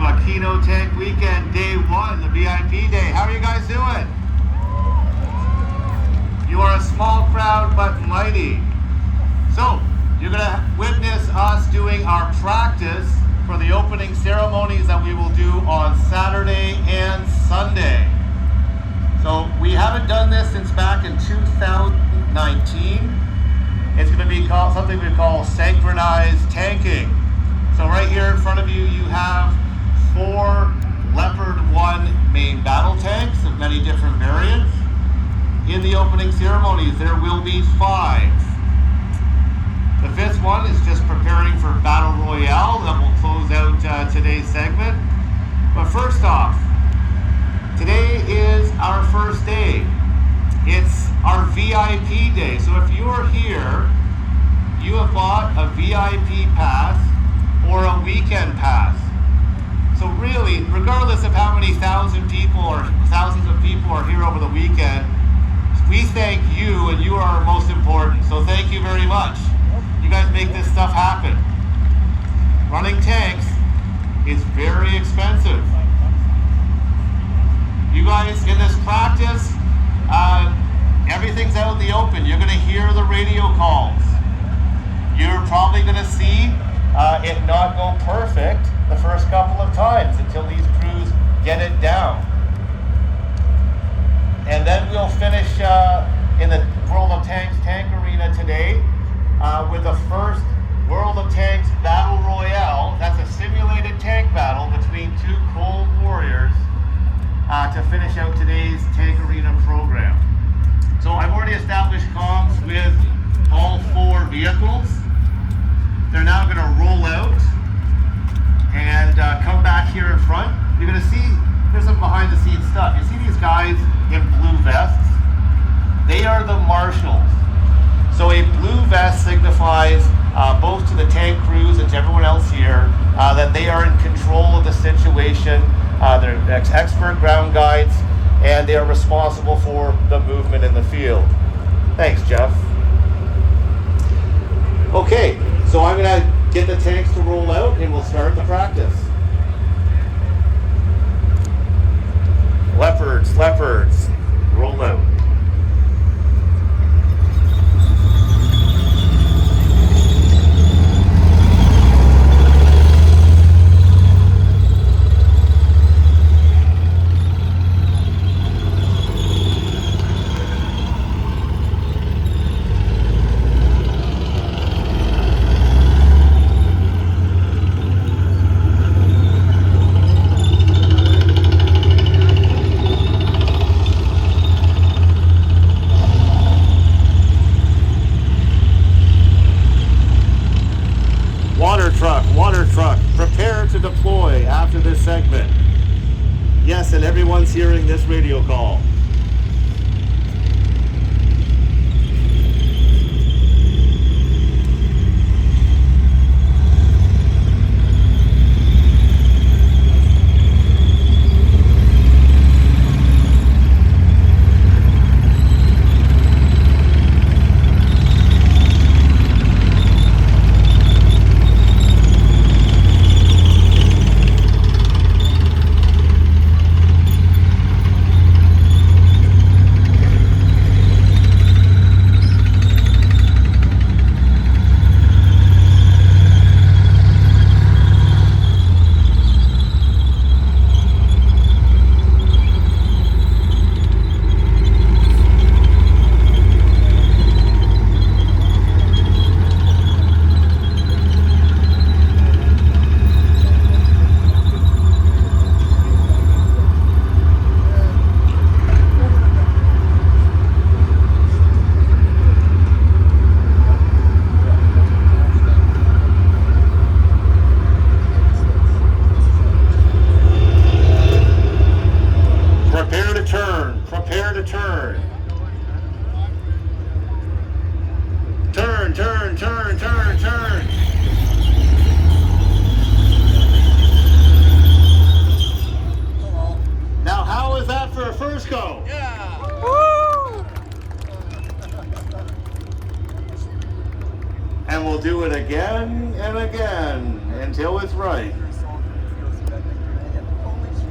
Aquino Tank Weekend, Day 1, the VIP Day. How are you guys doing? You are a small crowd, but mighty. So, you're going to witness us doing our practice for the opening ceremonies that we will do on Saturday and Sunday. So, we haven't done this since back in 2019. It's going to be called something we call synchronized tanking. So right here in front of you, you have 4 Leopard 1 main battle tanks of many different variants. In the opening ceremonies, there will be 5. The 5th one is just preparing for Battle Royale that will close out today's segment. But first off, today is our first day. It's our VIP day. So if you are here, you have bought a VIP pass or a weekend pass. So really, regardless of how many thousands of people are here over the weekend, we thank you, and you are most important. So thank you very much. You guys make this stuff happen. Running tanks is very expensive. You guys, in this practice, everything's out in the open. You're going to hear the radio calls. You're probably going to see it not go perfect the first couple of times until these crews get it down. And then we'll finish in the World of Tanks tank arena today with the first World of Tanks Battle Royale. That's a simulated tank battle between 2 Cold Warriors to finish out today's tank arena program. So I've already established comms with all 4 vehicles. They're now going to roll out and come back here in front. You're going to see there's some behind the scenes stuff. You see these guys in blue vests? They are the marshals. So a blue vest signifies both to the tank crews and to everyone else here that they are in control of the situation. They're expert ground guides, and they are responsible for the movement in the field. Thanks, Jeff. Okay, so I'm going to get the tanks to roll out and we'll start the practice. Leopards, roll out. Water truck, prepare to deploy after this segment. Yes, and everyone's hearing this radio call.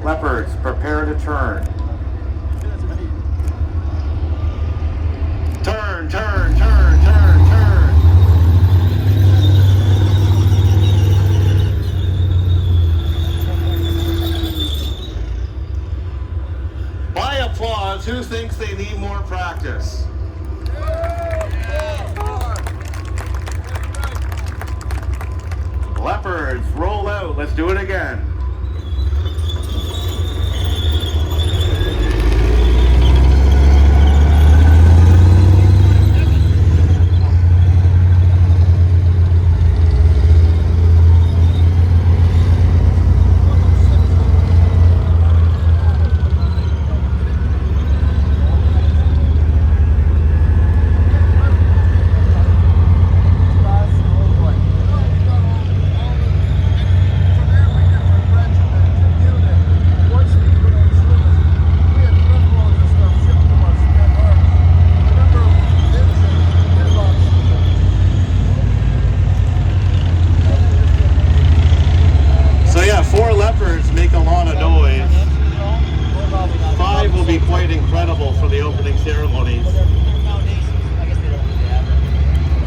Leopards, prepare to turn. Turn, turn, turn, turn, turn. By applause, who thinks they need more practice? Leopards, roll out. Let's do it again. Make a lot of noise. 5 will be quite incredible for the opening ceremonies.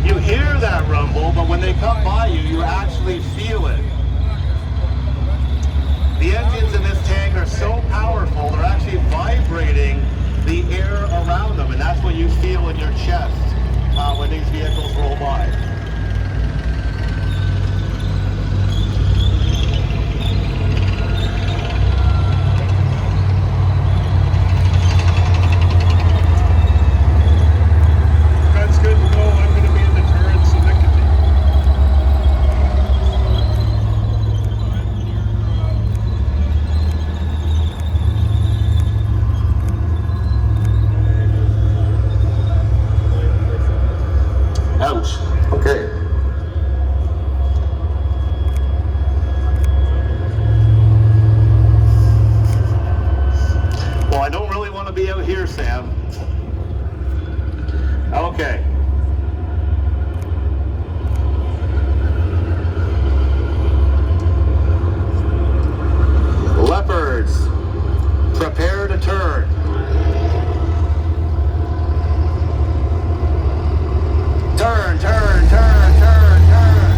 You hear that rumble, but when they come by you, you actually feel it. The engines in this tank are so powerful, they're actually vibrating the air around them, and that's what you feel in your chest when these vehicles roll by. Ouch. Okay. Well, I don't really want to be out here, Sam. Okay. Leopards, prepare to turn. Turn, turn, turn, turn, turn.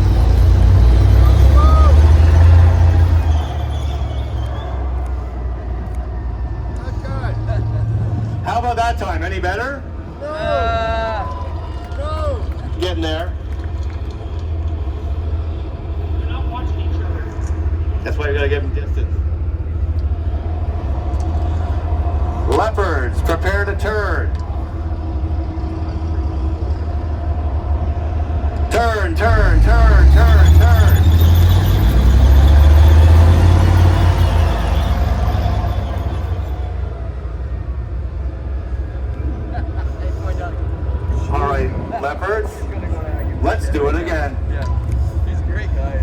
How about that time? Any better? No. Getting there. They're not watching each other. That's why you gotta give them distance. Leopards, prepare to turn. Turn, turn, turn, turn, turn. All right, Leopards, let's do it again. Yeah, he's a great guy.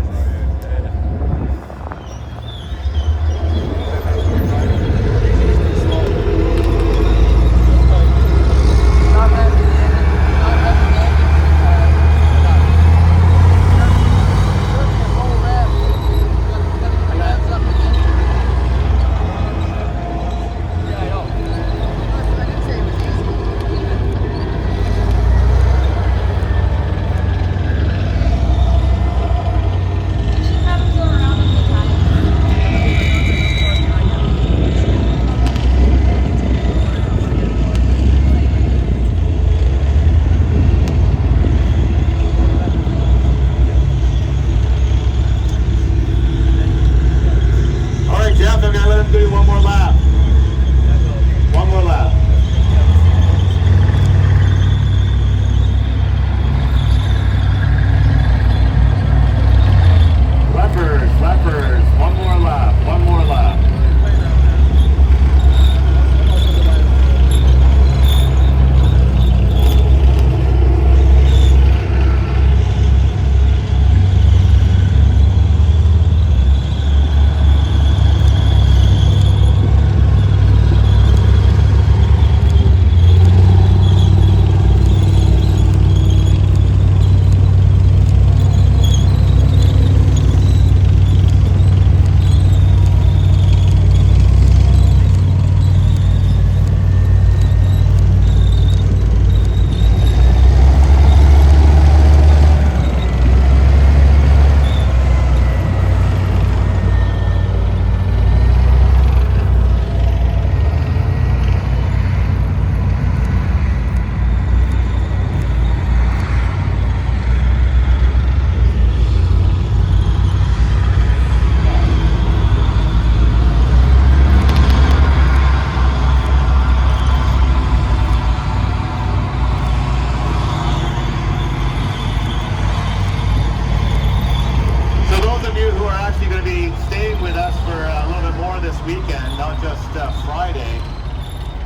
weekend, not just Friday.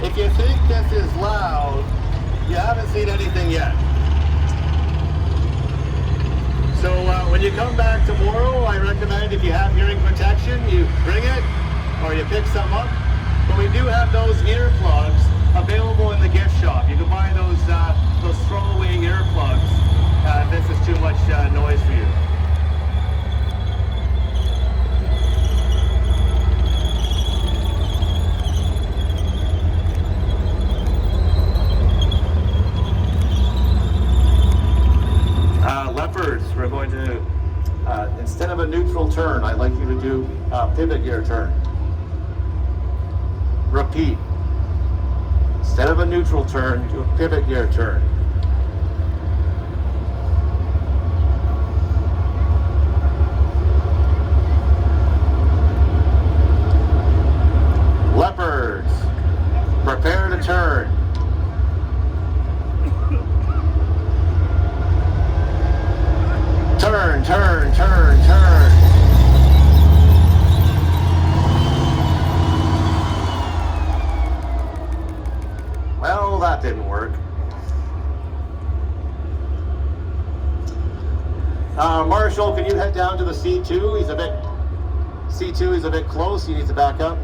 If you think this is loud, you haven't seen anything yet. So when you come back tomorrow, I recommend if you have hearing protection, you bring it or you pick some up. But we do have those earplugs available in the gift shop. You can buy those throwaway earplugs if this is too much noise for you. Leopards, we're going to, instead of a neutral turn, I'd like you to do a pivot gear turn. Repeat. Instead of a neutral turn, do a pivot gear turn. Leopards, prepare to turn. Turn, turn, turn, turn. Well, that didn't work. Marshall, can you head down to the C2? C2 is a bit close. He needs to back up.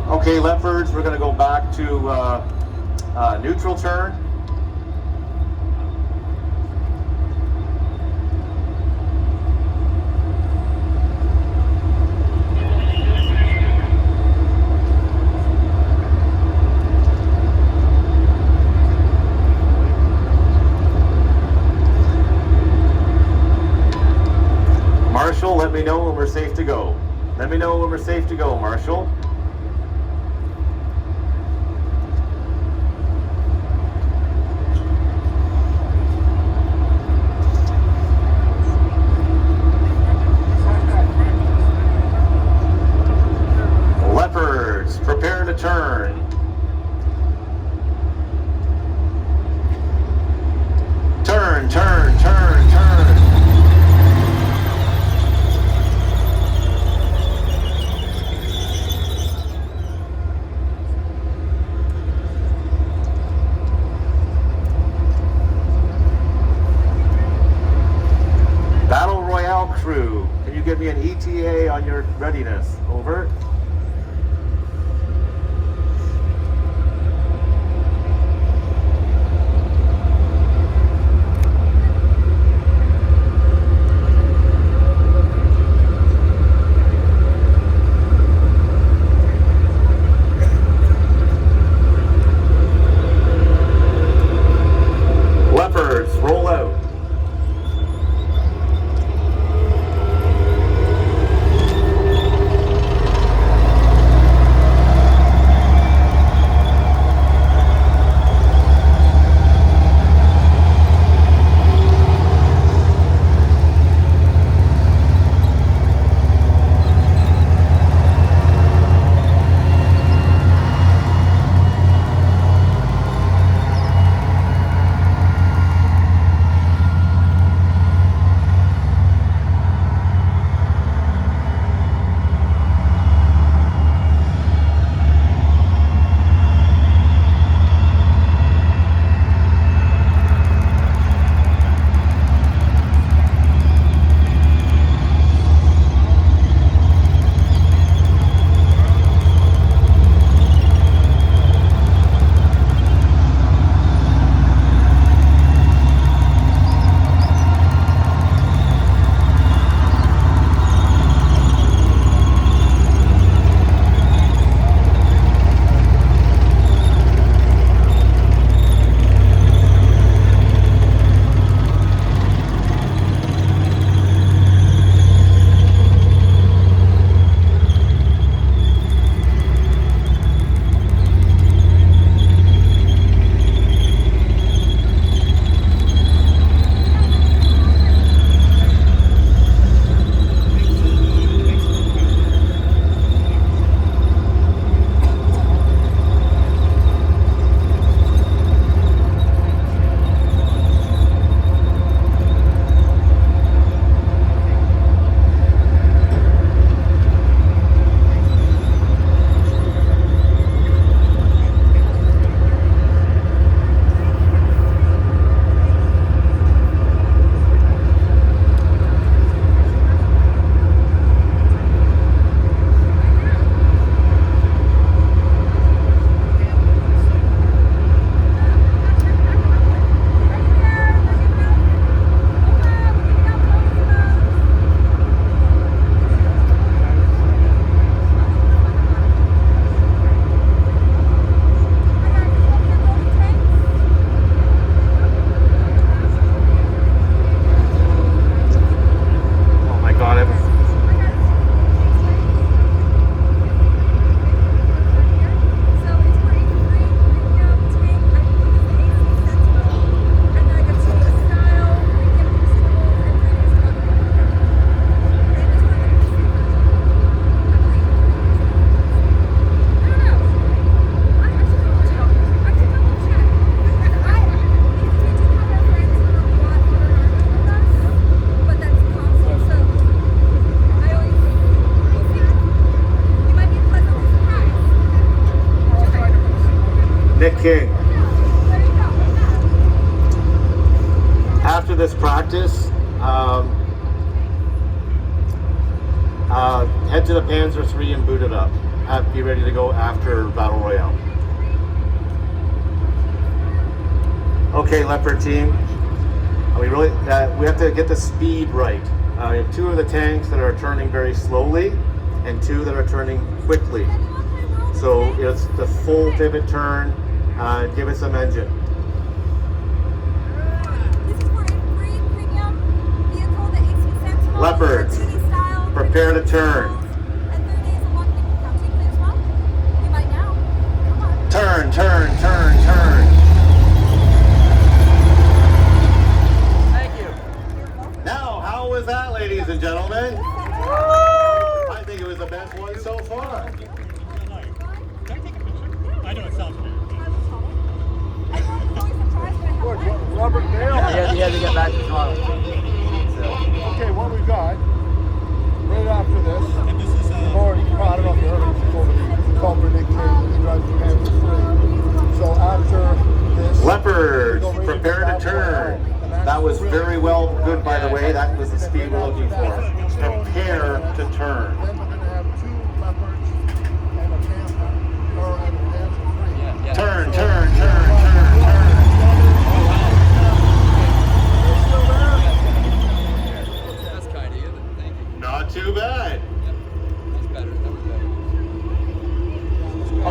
Okay, Leopards, we're going to go back to neutral turn. Marshall, let me know when we're safe to go. Let me know when we're safe to go, Marshall. Leopards, prepare to turn. Turn, turn, turn, turn. Battle Royale crew, can you give me an ETA on your readiness? Over. Leopards, roll out. Okay. After this practice, head to the Panzer III and boot it up. Be ready to go after Battle Royale. Okay, Leopard team. We have to get the speed right. We have 2 of the tanks that are turning very slowly and 2 that are turning quickly. So it's the full pivot turn. Give it some engine. This is for a free premium vehicle, the AC Sentinel. Leopards, prepare to turn. And 30 days of walking and counting. Clear as well? You might now. Come on. Turn, turn, turn, turn. Thank you. Now, how was that, ladies and gentlemen? I think it was the best one so far. Can I take a picture? I know it sounds weird. Robert Dale. He had to get back to Toronto. Okay, what we got right after this, And this is I don't know if you heard of it before, but it's called Nick King, and he drives the Panzer III. So after this, Leopards, prepare to turn. That was very well good, by the way. That was the speed we're looking for. Prepare to turn. then we're going to have 2 leopards and a panther, or and a Panzer III. Turn, turn, turn, turn, turn. That's kind of you. Thank you. Not too bad. That's better. That was better.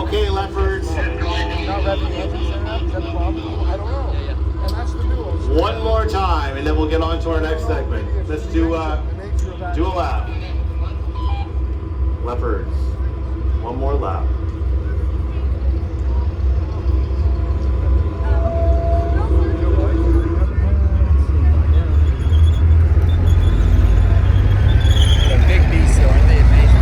Okay, Leopards. Not revving the engines there now? Is that the problem? I don't know. Yeah. And that's the nuance. One more time, and then we'll get on to our next segment. Let's do a lap. Leopards. One more lap. They're big beasts, though, aren't they? Amazing.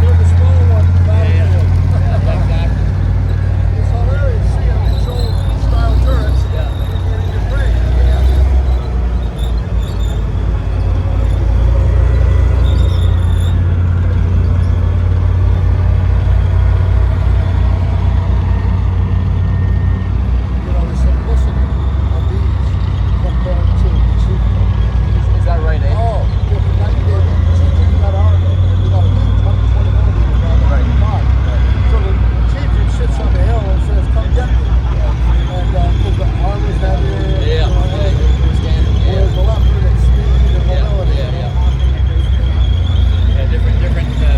They're the small one. Exactly. It's hilarious seeing these old style turrets. Yeah. In your brain. You know, the simplicity of these compared to the cheap ones. Is that right, eh? Oh, yeah, for 90 days, you got our, you got 120 millimeters on the Right. 95. So the chief sits on the hill and says, come get me. And because the armor's heavier, Yeah. Standard. whereas the leopard at speed and mobility. Yeah, different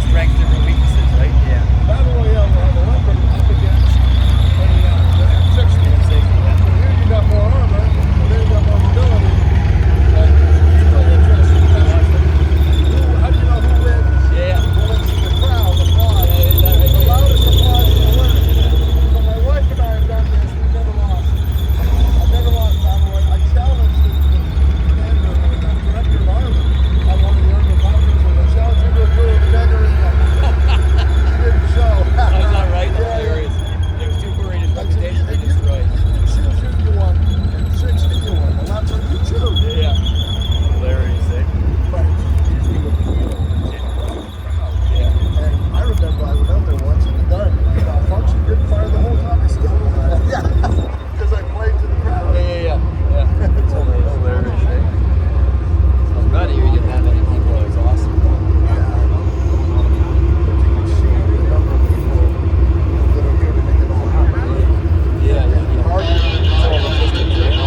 strengths, different weaknesses, right? Yeah. Battle Royale will have a leopard up against the M60. So here you got more armor, and there you got more mobility. And it's really interesting. How do you know who wins? Yeah. Well, it's the crowd, the applause. Yeah, is that right? The loudest applause is the winner. So my wife and I have done this. We've never lost. I've never lost Battle Royale. I challenged the commander, the director of armor at one of the armor conferences. I challenged him to a duel with the Dagger ring. He didn't show. Oh, is that right? That's Yeah, hilarious. It was too courageous That's reputation to it. destroy. You choose who you want, and 60 you want, and that's what you choose. Yeah. Hilarious, eh? But it's easy with the Yeah. And I remember I went out there once in the dark, malfunction, didn't fire the whole time I still. Yeah, because I played to the crowd. Yeah. It's hilarious, eh? I'm glad to hear you getting that many people. It's awesome. But you can see the number of people that are here to make it all happen. Yeah. Hard to It's all logistics, right?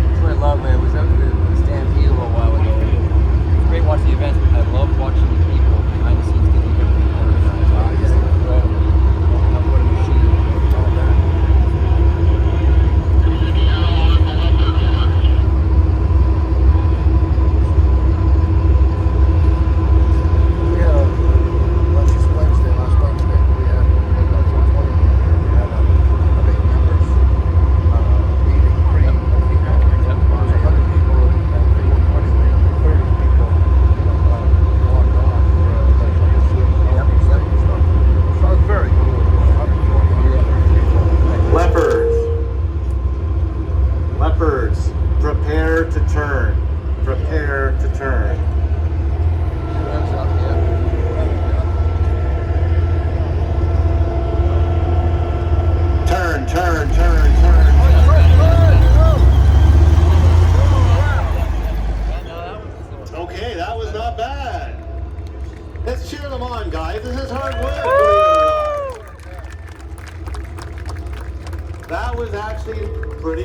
That's what I love, man. I was out with the Stampede a little while ago. It's great watching the events, but I love watching the people behind the scenes getting everything organized. It's incredible. What a machine. All that. We had last Wednesday, we had about 20 people. We had a big members meeting, pretty Yep. There was 100 people, and 30 people walked on for like a swim and stuff. So it's very cool. 120 people. Leopards. Leopards, prepare to turn. Prepare to turn. Hands up, yeah.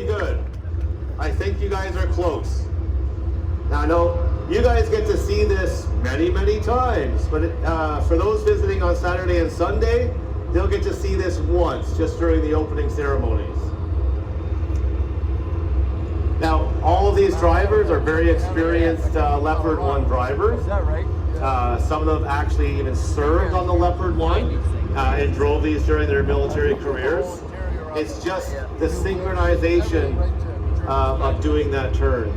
pretty good. I think you guys are close. Now I know you guys get to see this many, many times, but for those visiting on Saturday and Sunday, they'll get to see this once, just during the opening ceremonies. Now, all of these drivers are very experienced Leopard 1 drivers. Is that right? Some of them actually even served on the Leopard 1 and drove these during their military careers. It's just the synchronization of doing that turn.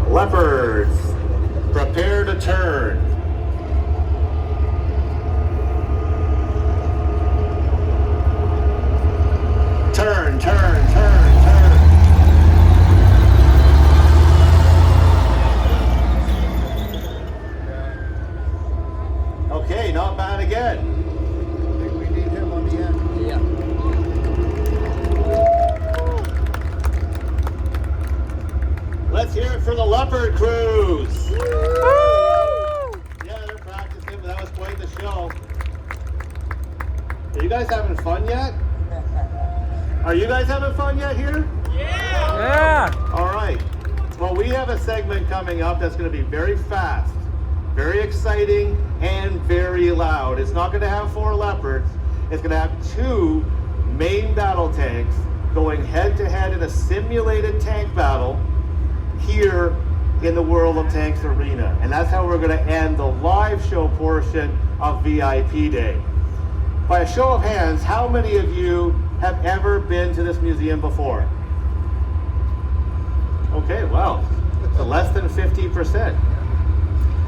Leopards, prepare to turn. Turn, turn, turn, turn. Okay, not bad again. I think we need him on the end. Yeah. Let's hear it for the Leopard crews. Yeah, they're practicing, but that was quite the show. Are you guys having fun yet? Are you guys having fun yet here? Yeah. All right. Well, we have a segment coming up that's going to be very fast, very exciting, and very loud. It's not going to have 4 Leopards. It's going to have 2 main battle tanks going head-to-head in a simulated tank battle here in the World of Tanks Arena. And that's how we're going to end the live show portion of VIP Day. By a show of hands, how many of you have ever been to this museum before? Okay, well, so less than 50%.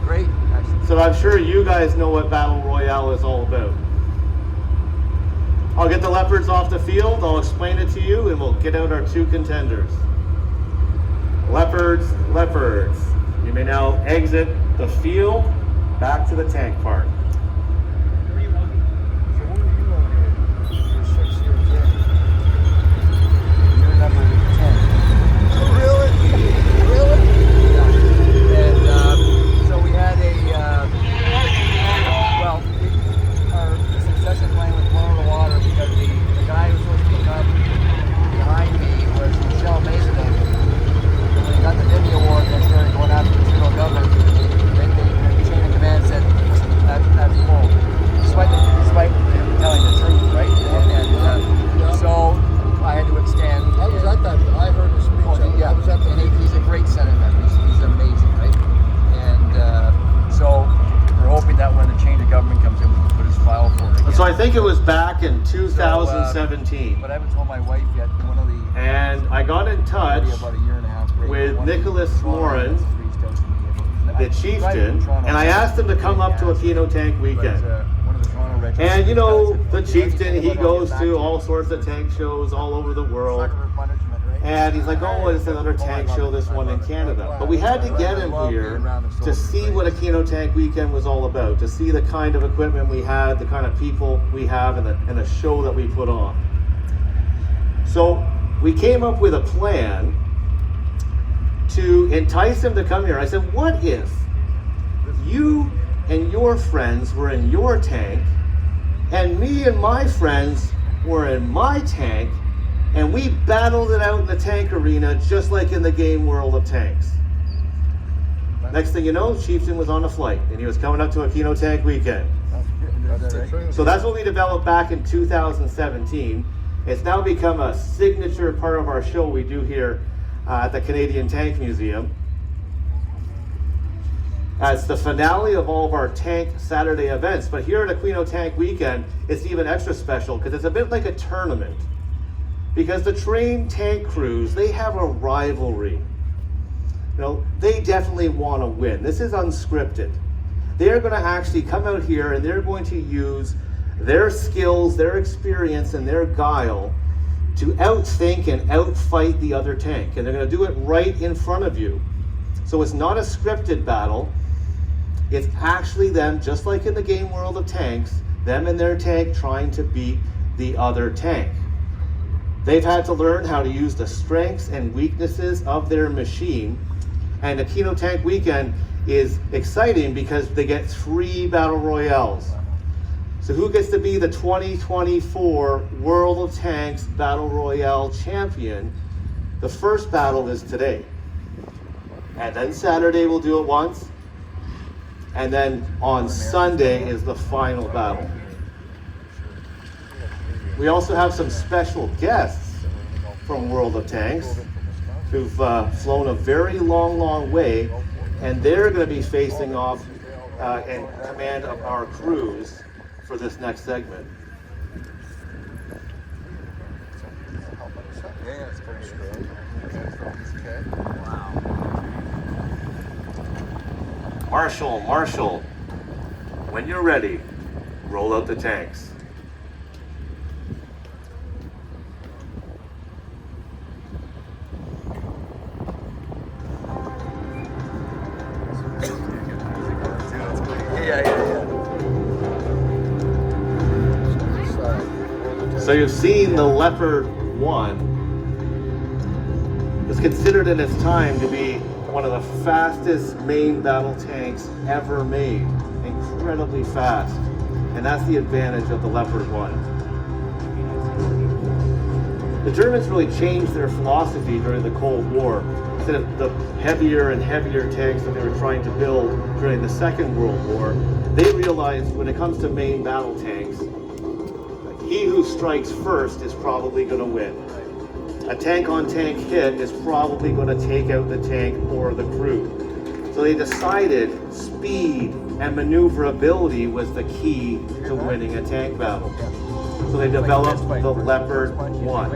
Great. Excellent. So I'm sure you guys know what Battle Royale is all about. I'll get the Leopards off the field, I'll explain it to you, and we'll get out our 2 contenders. Leopards, Leopards. You may now exit the field back to the tank park. So what are you on here? You're 6 years in. You're number 10. Really? Really? Yeah. And so we had our succession plan was blown in the water because the guy who was supposed to be up behind me was Michelle Mason. And when he got the Dimmy Award and started going after the federal government, the chain of command said, that's full. Despite him telling the truth, right? And so I had to extend. I was at that. I heard his speech. Oh, yeah. I was at the And he's a great senator. He's amazing, right? And so we're hoping that when the change of government comes in, we can put his file forward again. So I think it was back in 2017. But I haven't told my wife yet. One of the And I got in touch about a year and a half break, with one of the Nicholas Toronto Morin, reached out to me about- the chieftain, and I asked him to come up to Aquino Tank Weekend. But, one of the Toronto regiments And you know, said, the "Well, chieftain, he I'll get goes back to you." all sorts of tank shows all over the world. Sucker for punishment, right? And he's like, oh, it's another tank show, this one in Canada. But we had to get him here to see what Aquino Tank Weekend was all about, to see the kind of equipment we had, the kind of people we have, and the show that we put on. So we came up with a plan to entice him to come here. I said, what if you and your friends were in your tank, and me and my friends were in my tank, and we battled it out in the tank arena just like in the game World of Tanks. Next thing you know, Chieftain was on a flight, and he was coming up to Aquino Tank Weekend. That's right. So that's what we developed back in 2017. It's now become a signature part of our show we do here at the Canadian Tank Museum. It's the finale of all of our Tank Saturday events, but here at Aquino Tank Weekend, it's even extra special because it's a bit like a tournament. Because the trained tank crews, they have a rivalry. You know, they definitely want to win. This is unscripted. They're going to actually come out here and they're going to use their skills, their experience, and their guile to outthink and outfight the other tank. And they're going to do it right in front of you. So it's not a scripted battle. It's actually them, just like in the game World of Tanks, them and their tank trying to beat the other tank. They've had to learn how to use the strengths and weaknesses of their machine And Aquino Tank Weekend is exciting because they get 3 battle royales. So who gets to be the 2024 World of Tanks Battle Royale champion? The first battle is today. And then Saturday we'll do it once. And then on Sunday is the final battle. We also have some special guests from World of Tanks who've flown a very long way, and they're going to be facing off in command of our crews for this next segment. Marshall, when you're ready, roll out the tanks. So you've seen the Leopard 1. It's considered in its time to be one of the fastest main battle tanks ever made. Incredibly fast. And that's the advantage of the Leopard 1. The Germans really changed their philosophy during the Cold War. Instead of the heavier and heavier tanks that they were trying to build during the Second World War, they realized when it comes to main battle tanks, he who strikes first is probably going to win. A tank-on-tank hit is probably going to take out the tank or the crew. So they decided speed and maneuverability was the key to winning a tank battle. So they developed the Leopard 1.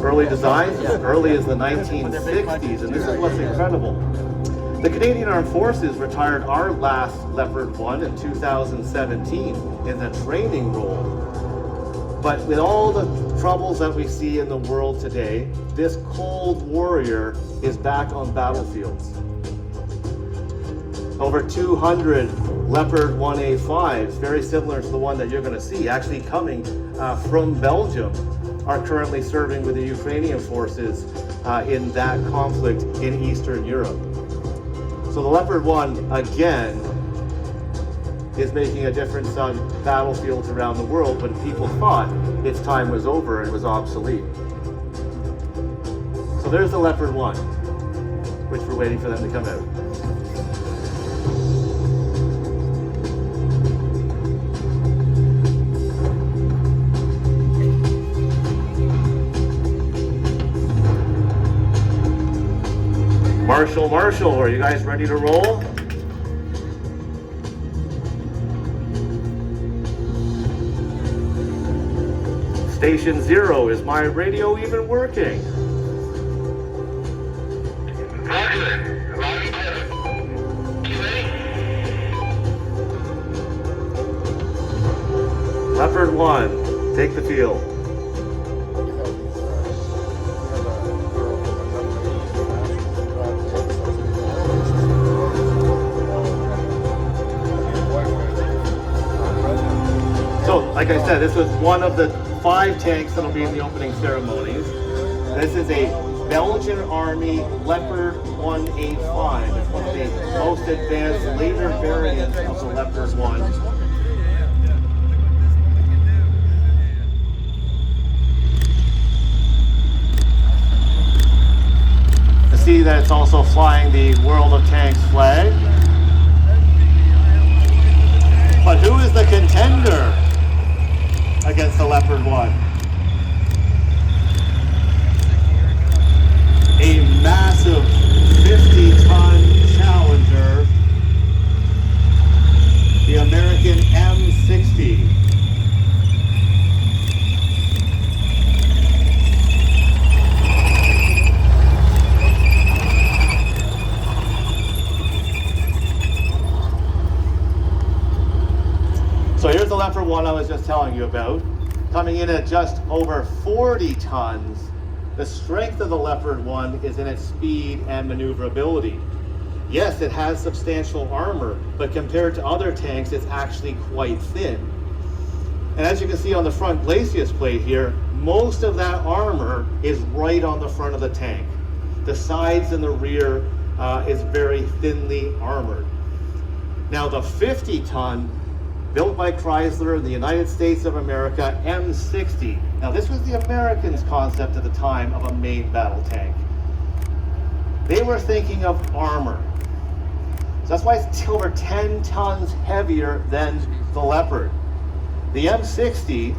Early designs, as early as the 1960s, and this is what's incredible. The Canadian Armed Forces retired our last Leopard 1 in 2017 in the training role. But with all the troubles that we see in the world today, this cold warrior is back on battlefields. Over 200 Leopard 1A5s, very similar to the one that you're going to see, actually coming from Belgium, are currently serving with the Ukrainian forces in that conflict in Eastern Europe. So the Leopard 1, again, is making a difference on battlefields around the world when people thought its time was over and was obsolete. So there's the Leopard 1, which we're waiting for them to come out. Marshall, are you guys ready to roll? Station 0, is my radio even working? Leopard 1, take the field. So, like I said, this was one of the 5 tanks that will be in the opening ceremonies. This is a Belgian Army Leopard 1A5. It's one of the most advanced later variants of the Leopard 1. To see that it's also flying the World of Tanks flag. But who is the contender against the Leopard 1? A massive 50-ton Challenger, the American M60. So here's the Leopard 1 I was just telling you about. Coming in at just over 40 tons, the strength of the Leopard 1 is in its speed and maneuverability. Yes, it has substantial armor, but compared to other tanks, it's actually quite thin. And as you can see on the front glacis plate here, most of that armor is right on the front of the tank. The sides and the rear is very thinly armored. Now the 50-ton, built by Chrysler in the United States of America, M60. Now this was the Americans' concept at the time of a main battle tank. They were thinking of armor. So that's why it's over 10 tons heavier than the Leopard. The M60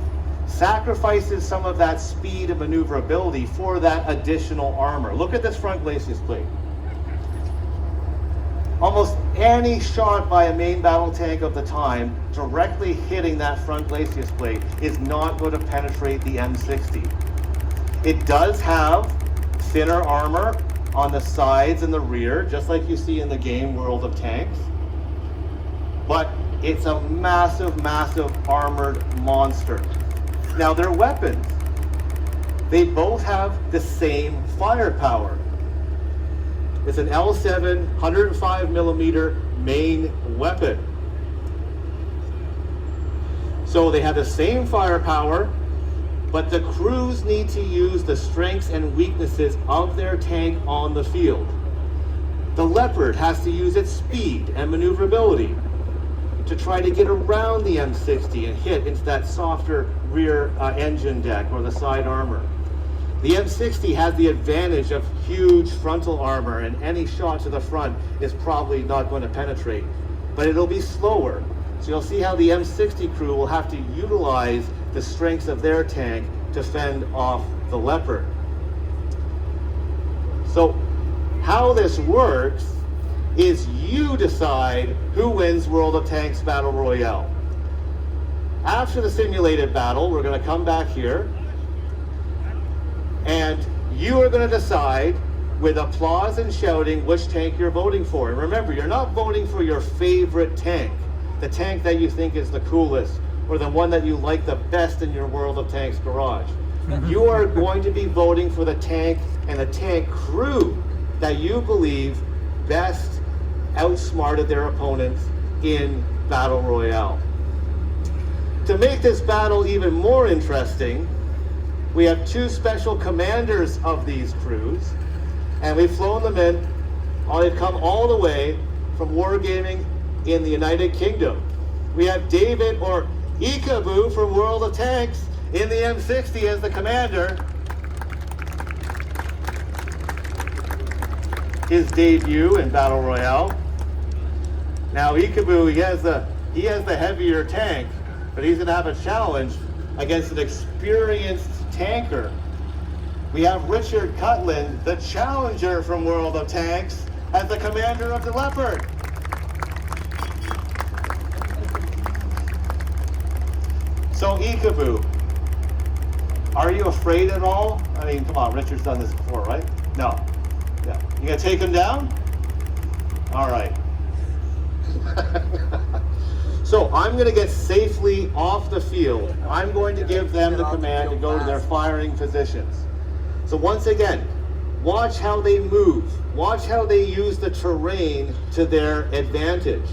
sacrifices some of that speed and maneuverability for that additional armor. Look at this front glacis plate. Almost any shot by a main battle tank of the time directly hitting that front glacis plate is not going to penetrate the M60. It does have thinner armor on the sides and the rear, just like you see in the game World of Tanks. But it's a massive, massive armored monster. Now their weapons, they both have the same firepower. It's an L7 105 millimeter main weapon. So they have the same firepower, but the crews need to use the strengths and weaknesses of their tank on the field. The Leopard has to use its speed and maneuverability to try to get around the M60 and hit into that softer rear engine deck or the side armor. The M60 has the advantage of huge frontal armor, and any shot to the front is probably not going to penetrate, but it'll be slower. So you'll see how the M60 crew will have to utilize the strengths of their tank to fend off the Leopard. So how this works is you decide who wins World of Tanks Battle Royale. After the simulated battle, we're going to come back here, and you are going to decide with applause and shouting which tank you're voting for. And remember, you're not voting for your favorite tank, the tank that you think is the coolest, or the one that you like the best in your World of Tanks garage. You are going to be voting for the tank and the tank crew that you believe best outsmarted their opponents in Battle Royale. To make this battle even more interesting, we have two special commanders of these crews, and we've flown them in. They've come all the way from Wargaming in the United Kingdom. We have David, or Ikaboo, from World of Tanks in the M60 as the commander. His debut in Battle Royale. Now Ikaboo, he has the heavier tank, but he's going to have a challenge against an experienced tanker. We have Richard Cutland, the challenger from World of Tanks, as the commander of the Leopard. So Ikaboo, are you afraid at all? I mean, come on, Richard's done this before, right? No. Yeah. You gonna take him down? All right. So I'm going to get safely off the field. I'm going to give them the command to go to their firing positions. So once again, watch how they move. Watch how they use the terrain to their advantage.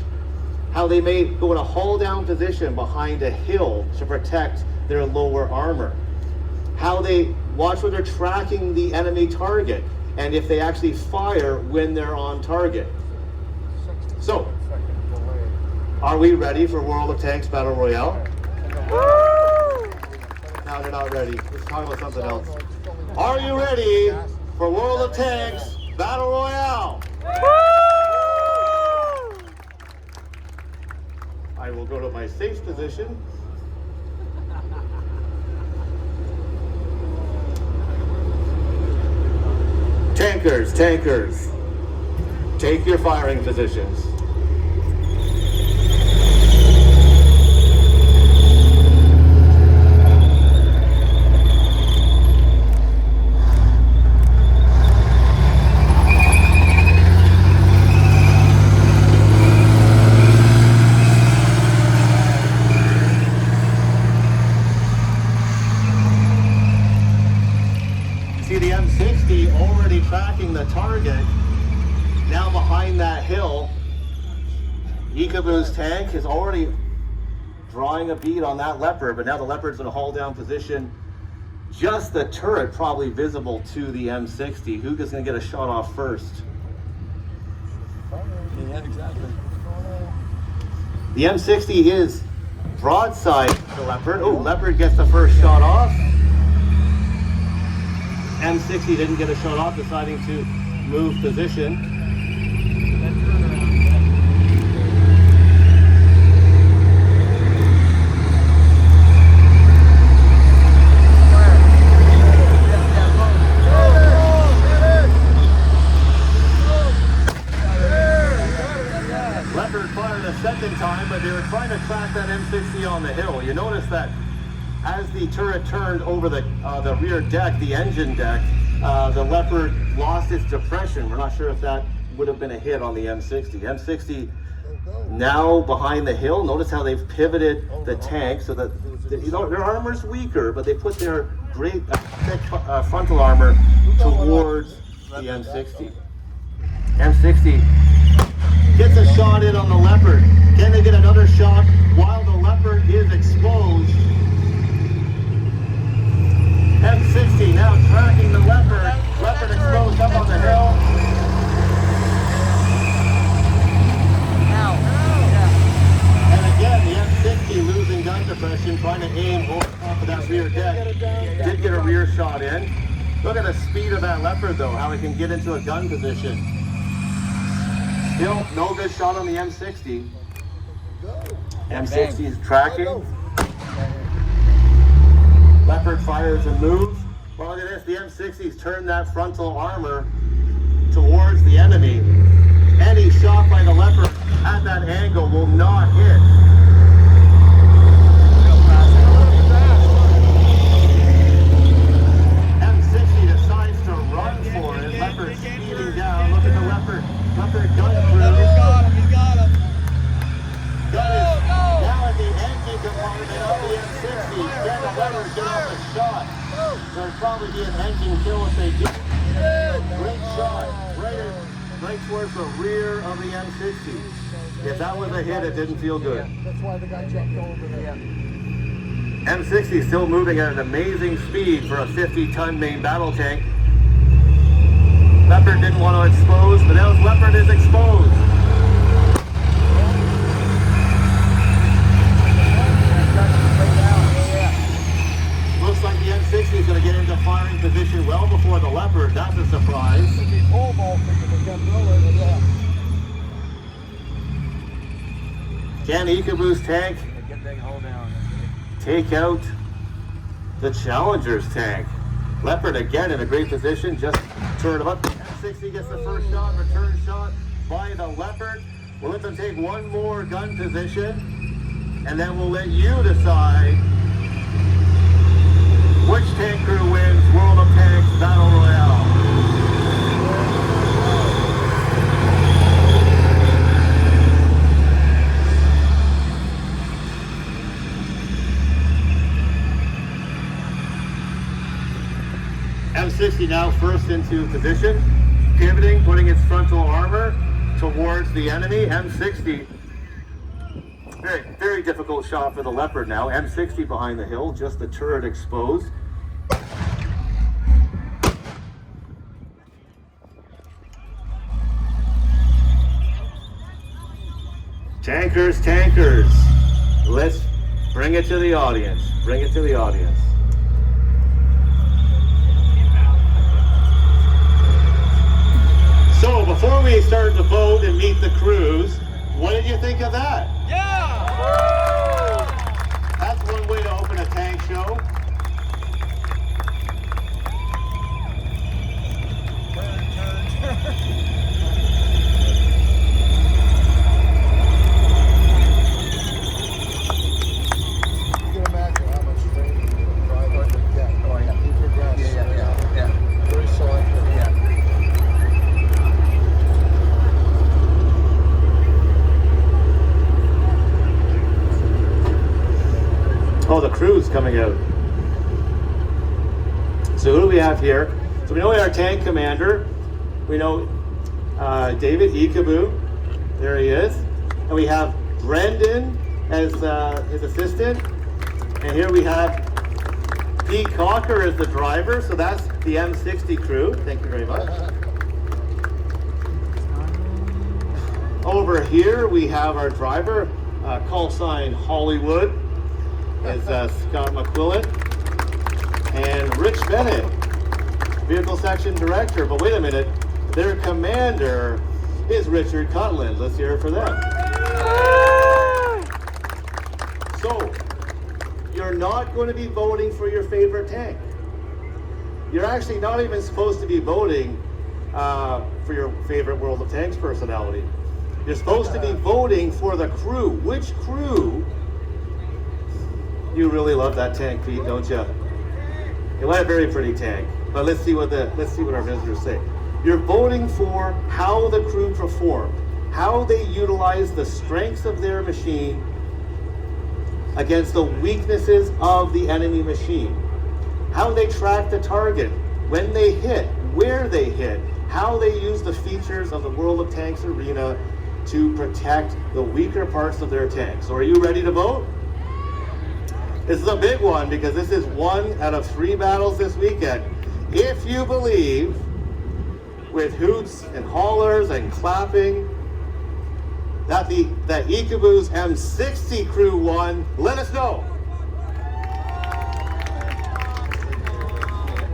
How they may go in a hull down position behind a hill to protect their lower armor. How they watch where they're tracking the enemy target, and if they actually fire when they're on target. So, are we ready for World of Tanks Battle Royale? Woo! No, they're not ready. Let's talk about something else. Are you ready for World of Tanks Battle Royale? Woo! I will go to my safe position. Tankers, take your firing positions. See the M60 already tracking the target. Now behind that hill, Ikaboo's tank is already drawing a bead on that Leopard, but now the Leopard's in a hull down position. Just the turret probably visible to the M60. Who's going to get a shot off first? Yeah, exactly. The M60 is broadside to Leopard. Oh, Leopard gets the first shot off. M60 didn't get a shot off, deciding to move position. Leopard fired a second time, but they were trying to track that M60 on the hill. You notice that as the turret turned over the rear deck, the engine deck, the Leopard lost its depression. We're not sure if that would have been a hit on the M60. M60 now behind the hill. Notice how they've pivoted the tank so that their armor's weaker, but they put their great thick frontal armor towards the M60. M60 gets a shot in on the Leopard. Can they get another shot while the Leopard is exposed? M60 now tracking the Leopard. Leopard exposed up on the hill. And again, the M60 losing gun depression, trying to aim over top of that rear deck. Did get a rear shot in. Look at the speed of that Leopard though, how it can get into a gun position. Still no good shot on the M60. M60 is tracking. Leopard fires and moves. Well, look at this. The M60's turned that frontal armor towards the enemy. Any shot by the Leopard at that angle will not hit. M60 decides to run for it. Leopard speeding down. Look at the Leopard. Leopard gun through. He's got him. Gun is now at the engine compartment of the M60. Can the Leopard get off a shot? There'll probably be an engine kill if they do. Great shot. Right towards the rear of the M60. If that was a hit, it didn't feel good. That's why the guy jumped over there. M60 still moving at an amazing speed for a 50-ton main battle tank. Leopard didn't want to expose, but now Leopard is exposed. Looks like the M60 is going to get into firing position well before the Leopard. That's a surprise. Can Ikabu's tank take out the Challenger's tank? Leopard again in a great position, just turn him up. M60 gets the first shot, return shot by the Leopard. We'll let them take one more gun position, and then we'll let you decide which tank crew wins World of Tanks Battle Royale. M60 now first into position, pivoting, putting its frontal armor towards the enemy. M60, very, very difficult shot for the Leopard now. M60 behind the hill, just the turret exposed. Tankers, tankers, let's bring it to the audience. Bring it to the audience. So before we start to vote and meet the crews, what did you think of that? Yeah! That's one way to open a tank show. You can imagine how much training you can drive over the deck. Oh, yeah. You progress. Yeah. Very selective. Oh, the crew's coming out. So who do we have here? So we know our tank commander. We know David Ikabu. There he is. And we have Brendan as his assistant. And here we have Pete Cocker as the driver, so that's the M60 crew. Thank you very much. Over here we have our driver, call sign Hollywood, is Scott McQuillan, and Rich Bennett, vehicle section director. But wait a minute, their commander is Richard Cutland. Let's hear it for them. So, you're not going to be voting for your favorite tank. You're actually not even supposed to be voting for your favorite World of Tanks personality. You're supposed to be voting for the crew. Which crew? You really love that tank, Pete, don't you? You like a very pretty tank. But let's see what our visitors say. You're voting for how the crew performed, how they utilize the strengths of their machine against the weaknesses of the enemy machine, how they track the target, when they hit, where they hit, how they use the features of the World of Tanks arena to protect the weaker parts of their tank. So are you ready to vote? This is a big one because this is 1 out of 3 battles this weekend. If you believe, with hoots and hollers and clapping, that Ikabu's M60 crew won, let us know.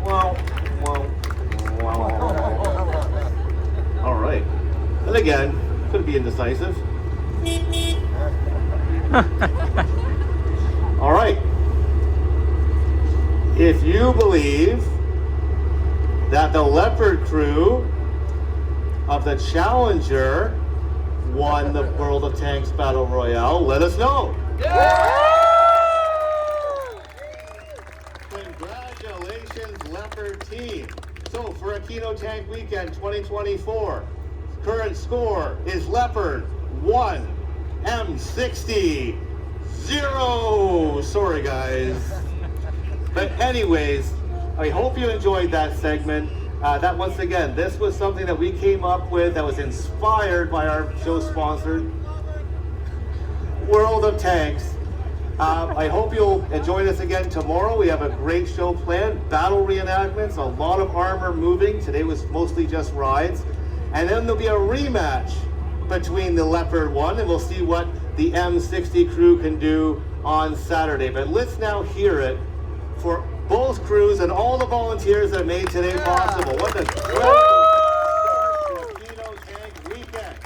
Wow. All right. And again, could be indecisive. All right. If you believe that the Leopard crew of the Challenger won the World of Tanks Battle Royale, let us know. Congratulations, Leopard team. So for Aquino Tank Weekend 2024, current score is Leopard 1, M60 0. Sorry guys. But anyways, I hope you enjoyed that segment. That once again, this was something that we came up with that was inspired by our show sponsor, World of Tanks. I hope you'll join us again tomorrow. We have a great show planned, battle reenactments, a lot of armor moving. Today was mostly just rides. And then there'll be a rematch between the Leopard 1, and we'll see what the M60 crew can do on Saturday. But let's now hear it for both crews and all the volunteers that made today possible. What a incredible start to Aquino Tank Weekend.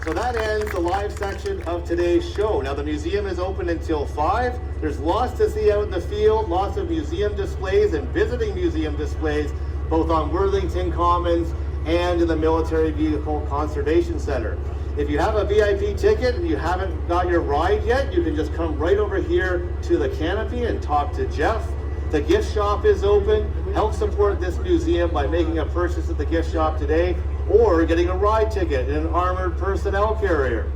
So that ends the live section of today's show. Now the museum is open until 5. There's lots to see out in the field, lots of museum displays and visiting museum displays, both on Worthington Commons and in the Military Vehicle Conservation Center. If you have a VIP ticket and you haven't got your ride yet, you can just come right over here to the canopy and talk to Jeff. The gift shop is open. Help support this museum by making a purchase at the gift shop today or getting a ride ticket in an armored personnel carrier.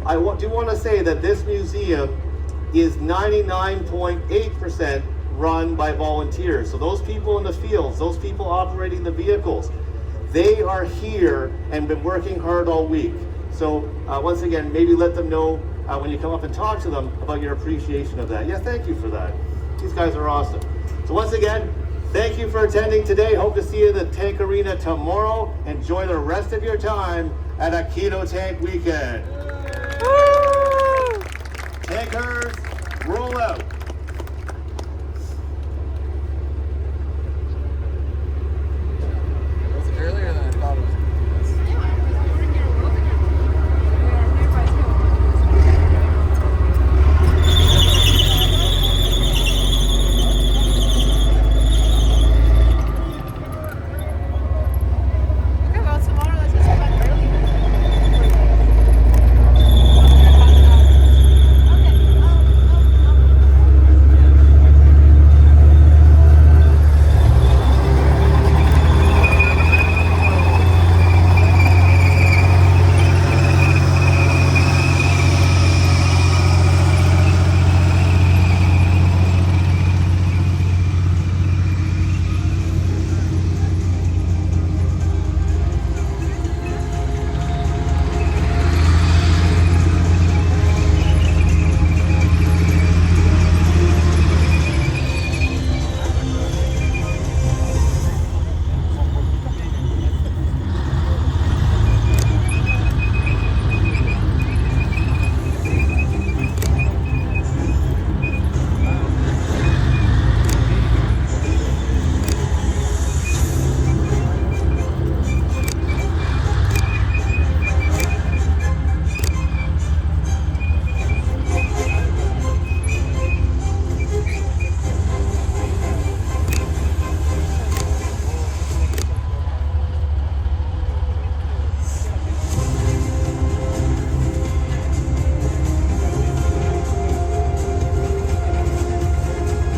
I do want to say that this museum is 99.8% run by volunteers. So those people in the fields, those people operating the vehicles, they are here and been working hard all week. So once again, maybe let them know when you come up and talk to them about your appreciation of that. Yeah, thank you for that. These guys are awesome. So once again, thank you for attending today. Hope to see you in the Tank Arena tomorrow. Enjoy the rest of your time at Aquino Tank Weekend. Tankers, roll out.